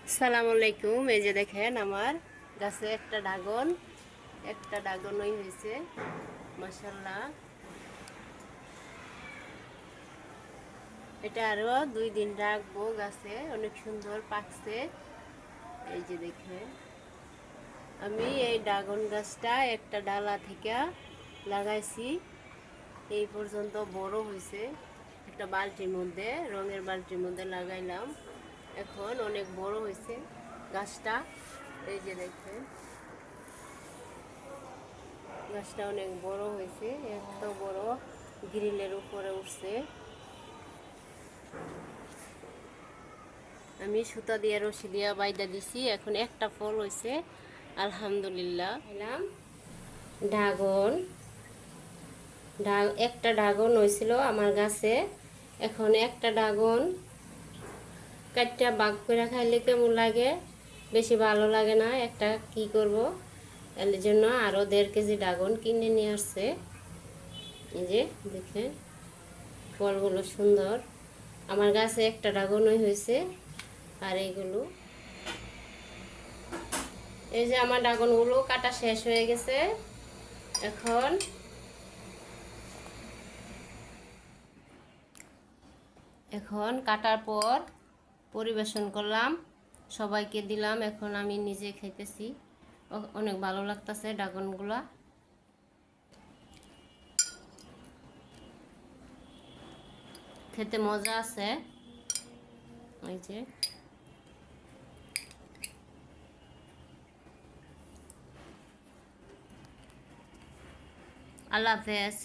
আসসালামু আলাইকুম। এই যে দেখেন আমার গাছে একটা ড্রাগনই হয়েছে মাশাআল্লাহ। এটা আরো 2 দিন রাখবো, গাছে অনেক সুন্দর পাকছে। এই যে দেখেন আমি এই ড্রাগন গাছটা একটা ডালা থেকে লাগাইছি, এই পর্যন্ত বড় হয়েছে। একটা বালতির মধ্যে, রঙের বালতির মধ্যে লাগাইলাম, এখন অনেক বড় হয়েছে গাছটা। এই যে দেখেন গাছটা অনেক বড় হয়েছে, এত বড় গ্রিলের উপরে উঠছে। আমি সুতা দিয়ে রশি দিয়া বাইদা দিছি, এখন একটা ফল হয়েছে আলহামদুলিল্লাহ। এলাম ড্রাগন, একটা ড্রাগন হয়েছিল আমার গাছে, এখন একটা ড্রাগন কাটটা বাগ করে খাইলে কেমন লাগে, বেশি ভালো লাগে না। একটা কি করব, এর জন্য আরও 1.5 কেজি ড্রাগন কিনে নিয়ে আসছে। এই যে দেখেন ফলগুলো সুন্দর, আমার গাছে একটা ড্রাগনই হয়েছে। আর এইগুলো, এই যে আমার ড্রাগনগুলো কাটা শেষ হয়ে গেছে। এখন কাটার পর পরিবেশন করলাম, সবাইকে দিলাম, এখন আমি নিজে খাইতেছি। অনেক ভালো লাগতেছে ড্রাগনগুলা, খেতে মজা আছে। এই যে আল্লাহ হাফেজ।